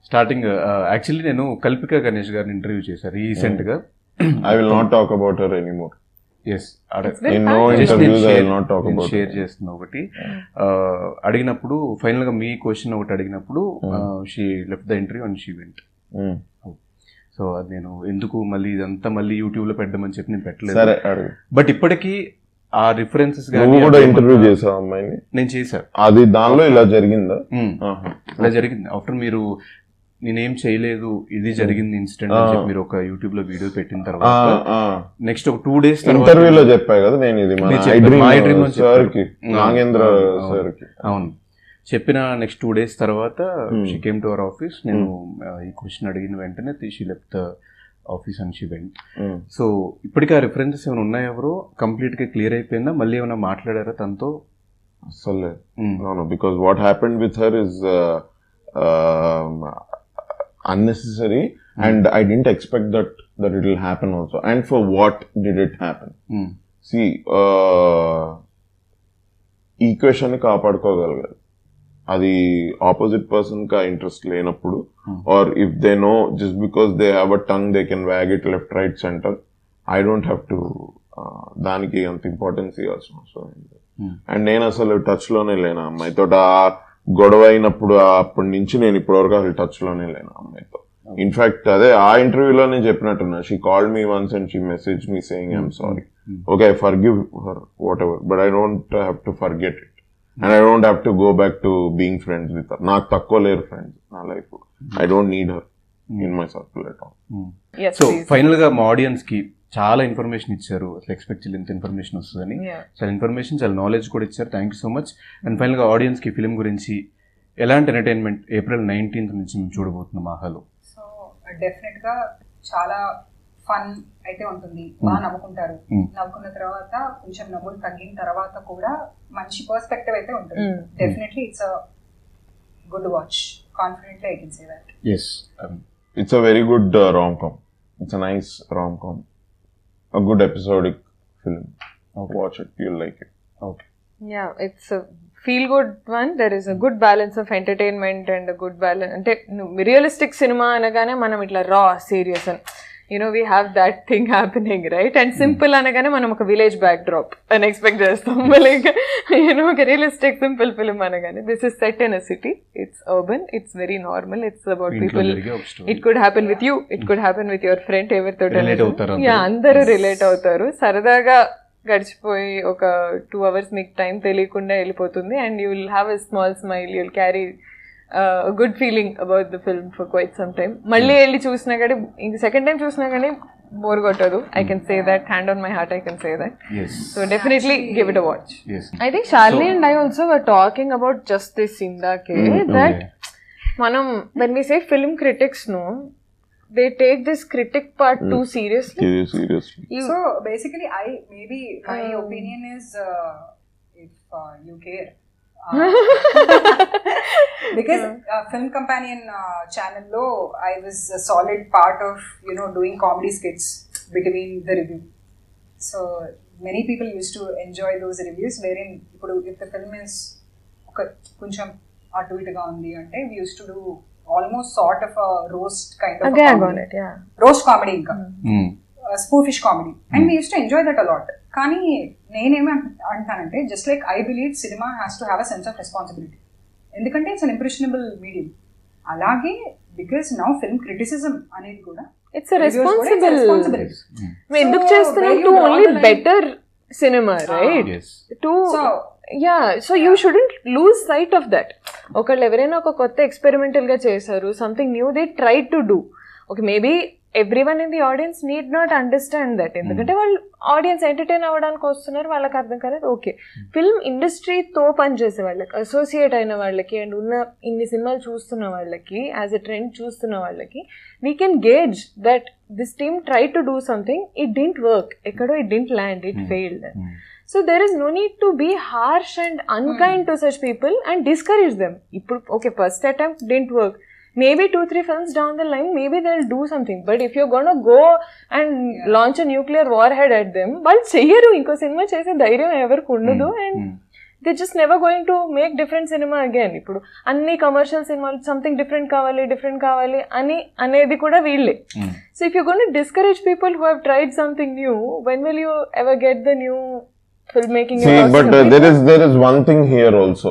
Starting actually నేను కల్పిక గణేష్ గారిని interview చేశాను రీసెంట్ గా. I will not talk about her anymore. Yes In no interviews I will not talk about share her. చేస్తున్నా ఒకటి. అడిగినప్పుడు final గా మీ క్వశ్చన్ ఒకటి అడిగినప్పుడు she left the interview and she went. So అది నేను ఎందుకు మళ్ళీ ఇదంతా మళ్ళీ యూట్యూబ్ లో పెట్టమని చెప్పి నేను పెట్టలేదు. సరే అడుగు. బట్ ఇప్పటికీ ఆ రిఫరెన్సెస్ నువ్వు కూడా ఇంటర్వ్యూ చేసావు అమ్మాయిని? నేను చేశాను. అది దానిలో ఇలా జరిగిందా? ఇలా జరిగింది. ఆఫ్టర్ మీరు నేనేం చేయలేదు ఇది జరిగింది ఇన్సిడెంట్ అని చెప్పి మీరు ఒక యూట్యూబ్ లో వీడియో పెట్టిన తర్వాత నెక్స్ట్ ఒక 2 days ఇంటర్వ్యూలో చెప్పా కదా నేను, ఇది సార్ కి, నాగేంద్ర సార్ కి. అవును, చెప్పిన నెక్స్ట్ 2 days తర్వాత she came to our office. నేను ఈ క్వశ్చన్ అడిగిన వెంటనే she left the office and she went. So ఇప్పటికీ ఆ రిఫరెన్సెస్ ఏమైనా ఉన్నాయా ఎవరో కంప్లీట్ గా క్లియర్ అయిపోయిందా? మళ్ళీ ఏమైనా మాట్లాడారా తనతో? అసలు because what happened with her is unnecessary and I didn't expect that it will happen also. And for what did it happen? See, equation ని కాపాడుకోగలగాలి. అది ఆపోజిట్ పర్సన్ కా ఇంట్రెస్ట్ లేనప్పుడు, or if they know just because they have a tongue they can wag it left right centre, I don't have to దానికి అంత importance ఇవ్వాల్సిన అవసరం లేదు. అండ్ నేను అసలు టచ్ లోనే లేను అమ్మాయితో. గొడవ అయినప్పుడు అప్పటి నుంచి నేను ఇప్పటివరకు అసలు టచ్ లోనే లేను అమ్మాయితో. ఇన్ఫాక్ట్ అదే ఆ ఇంటర్వ్యూలో నేను చెప్పినట్టున్నా, she called me once and she message me saying I'm sorry. Okay, I forgive her whatever, but I don't have to forget it and I don't have to go back to being friends with her. నాకు తక్కువ లేరు friends నా life. I don't need her in my circle at all. So final గా మా audience కి చాలా information ఇచ్చారు. అసలు ఎక్స్పెక్ట్ చేయలేదు ఇంత ఇన్ఫర్మేషన్ వస్తుందని. చాలా ఇన్ఫర్మేషన్, చాలా నాలెడ్జ్ కూడా ఇచ్చారు. Thank you so much. And final గా ఆడియన్స్ కి ఫిలిం గురించి ఎలాంటి ఎంటర్టైన్మెంట్ April 19th నుంచి మేము చూడబోతున్నాం ఆహాలో? సో డెఫినెట్ గా చాలా ఫన్ అయితే ఉంటుంది, బాగా నవ్వుకుంటారు. నవ్వుకున్న తర్వాత కొంచెం నవ్వులు తగ్గిన తర్వాత కూడా మంచి పర్స్పెక్టివ్ అయితే ఉంటుంది. Definitely it's a good watch. Confidently I can say that. Yes, it's a very good rom-com. It's a nice rom-com, a good episodic film. Watch it, you'll like it. Okay. Yeah, it's a feel good one. There is a good balance of entertainment and a good balance. Ante realistic cinema anagane manam itla raw serious and we have that thing happening, right? And simple anagane manam oka village backdrop and expect chestam, like oka realistic simple film anagane this is set in a city, it's urban, it's very normal, it's about people. It could happen with you, it could happen with your friend, evertho relate avutaru. Yeah, andaru relate avutaru. Saradaga గడిచిపోయి ఒక 2 hours మీకు time తెలియకుండా వెళ్ళిపోతుంది. And you will have a small smile, you will carry good feeling about the film for quite some time. మళ్ళీ వెళ్ళి చూసినా కానీ, ఇంక second time చూసినా కానీ బోర్ కొట్టదు. I can say that, hand on my heart I can say that. So definitely give it a watch. I think Shalini and I also were talking about just this indake, that మనం when we say film critics, no, they take this critic part too seriously. So basically my opinion is if you care, because Film Companion channel lo I was a solid part of doing comedy skits between the review. So many people used to enjoy those reviews wherein if the film is koncham atu ituga undi ante we used to do almost sort of a roast kind of comedy. Yeah, roast comedy inka spoofish comedy, and we used to enjoy that a lot. Kani nenema antanante, just like I believe cinema has to have a sense of responsibility, endukante it's an impressionable medium. Alage because now film criticism anedi kuda it's a responsibility. We ఎందుకు చేస్తున్నాం to only better cinema, right? Yes. So you shouldn't lose sight of that. ఒకళ్ళు ఎవరైనా ఒక కొత్త experimental గా చేశారు, something new they try to do. Okay, maybe everyone in the audience need not understand that, ఎందుకంటే వాళ్ళు ఆడియన్స్ ఎంటర్టైన్ అవ్వడానికి వస్తున్నారు, వాళ్ళకి అర్థం కాలేదు. ఓకే, ఫిల్మ్ ఇండస్ట్రీతో పనిచేసే వాళ్ళకి, అసోసియేట్ అయిన వాళ్ళకి, అండ్ ఉన్న ఇన్ని సినిమాలు చూస్తున్న వాళ్ళకి, యాజ్ ఎ ట్రెండ్ చూస్తున్న వాళ్ళకి, we can gauge that this team try to do something, it didn't work, ఎక్కడో it didn't land, it failed. So there is no need to be harsh and unkind to such people and discourage them. Okay, first attempt didn't work. Maybe 2-3 films down the line, maybe they'll do something. But if you're going to go and launch a nuclear warhead at them, వాళ్ళు చెయ్యరు. ఇంకో cinema చేసే ధైర్యం ఎవరికి ఉండదు. And they just never going to make different cinema again. ఇప్పుడు అన్ని commercial సినిమాలు సంథింగ్ డిఫరెంట్ కావాలి అని అనేది కూడా వీళ్ళే. So if you going to discourage people who have tried something new, when will you ever get the new film making? But there is one thing here also.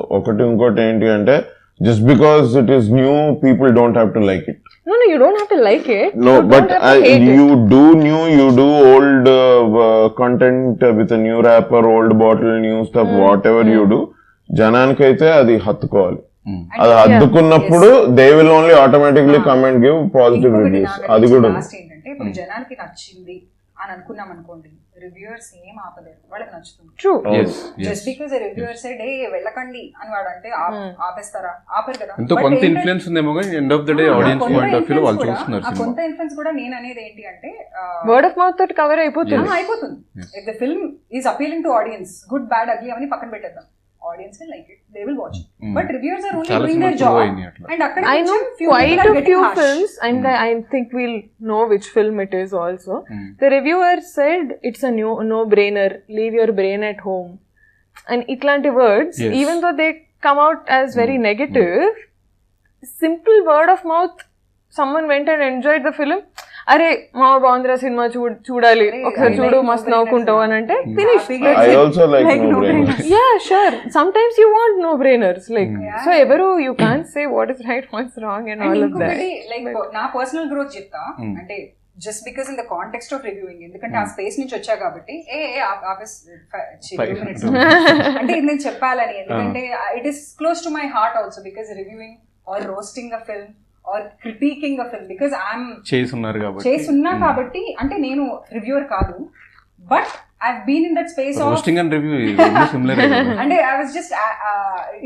ఇంకోటి ఏంటి అంటే, just because it is new, people don't have to like it. No, you don't have to like it. No, you but don't have to hate you it. do new, you do old content with a new rapper, old bottle, new stuff, whatever you do. జనానికైతే అది హత్తుకోవాలి. అది హత్తుకున్నప్పుడు they will only automatically come and give positive reviews. అది కూడా last ఏంటంటే, ఇప్పుడు జనానికి నచ్చింది అని అనుకున్నాం అనుకోండి, రివ్యూవర్స్ ఏం ఆపలేరు, వాళ్ళకి నచ్చుతుంది. True. Just because reviewer side వెళ్ళకండి అని వాడు అంటే ఆపేస్తారా? ఆపరు కదా. ఎంతో కొంత ఇన్ఫ్లుయెన్స్ ఉందేమో కానీ end of the day audience point of view వాళ్ళు చూస్తున్నారు. ఆ కొంత ఇన్ఫ్లుయెన్స్ కూడా నేను అనేది ఏంటి అంటే, వర్డ్ ఆఫ్ మౌత్ తోటి కవర్ అయిపోతుంది. If the film is appealing to audience, good bad ugly అవన్నీ పక్కన పెట్టేద్దాం, audience will like it, they will watch it. But reviewers are only doing their job, and I know quite a few films, and I think we'll know which film it is also. The reviewer said it's a no-brainer, leave your brain at home, and itlanti words, even though they come out as very negative, simple word of mouth, someone went and enjoyed the film, అరే మా Bandra cinema చూడాలి, ఒకసారి చూడు, మస్తు నవ్వుకుంటావు అని అంటే finish. I also like no-brainers. Yeah, sure. Sometimes you want no-brainers, like so ఎవరు you can't say what is right, what's wrong and all of that. Like నా పర్సనల్ గ్రోత్ చెప్తా అంటే, just because in the context of reviewing, ఎందుకంటే ఆ space నుంచి వచ్చా కాబట్టి అంటే ఇది నేను చెప్పాలని, ఎందుకంటే it is close to my heart also, because reviewing or roasting a film or critiquing a film, because I'm చేసున్నా కాబట్టి, అంటే నేను రివ్యూవర్ కాదు, but I've been in that space of roasting and review similar and I was just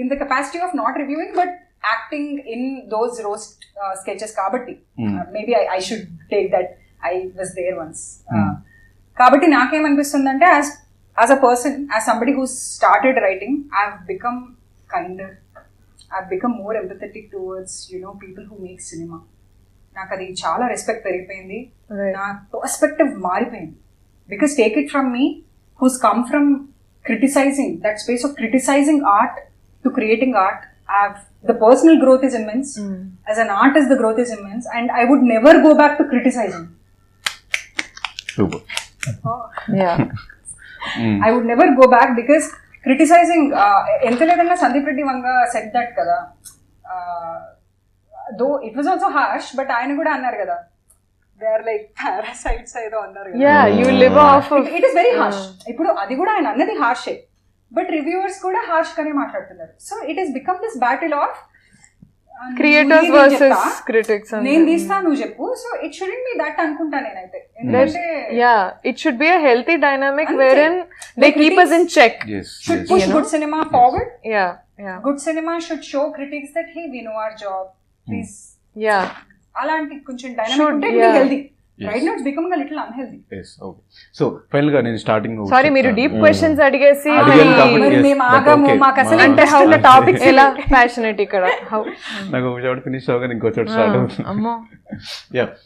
in the capacity of not reviewing but acting in those roast sketches kabatti maybe I should take that I was there once kabatti nakem anpistundante as a person, as somebody who started writing, I've become kinder, I've become more empathetic towards, people who make cinema. నాకు అది చాలా respect పెరిగిపోయింది, నా perspective మారిపోయింది. Because take it from me, who's come from criticising, that space of criticising art to creating art. The personal growth is immense. As an artist, the growth is immense, and I would never go back to criticizing. Super. Yeah. I would never go back because criticizing, ఎంత లేదన్నా Sandeep Reddy Vanga said that కదా, though it was also harsh, but ఆయన కూడా అన్నారు కదా, they are like parasites ఏదో అన్నారు కదా. Yeah, you live off of it is very harsh. ఇప్పుడు అది కూడా ఆయన అన్నది హార్షే, బట్ రివ్యూవర్స్ కూడా హార్ష్ గానే మాట్లాడుతున్నారు. So it has become this battle of creators versus critics. నేను తీస్తా, నువ్వు చెప్పు. So it shouldn't be that అనుకుంటా నేనైతే, ఎందుకంటే it should be a healthy dynamic wherein they keep us in check. Should push good cinema forward. Yeah. Good cinema should show critics that hey, we know our job, please. Yeah. అలాంటి కొంచెం dynamic ఉంటే it healthy. Right now it's becoming a little unhealthy. Yes, okay. So final గా నేను starting sorry మీరు deep questions అడిగేసి మేము ఆగము, మాకు అసలు అంటే హౌ ద టాపిక్స్ ఎలా ప్యాషనేట్ ఇక్కడ, హౌ నాకు ఒక చోట ఫినిష్ అవగానే ఇంకో చోట స్టార్ట్ అవుతుంది. అమ్మో. Yeah.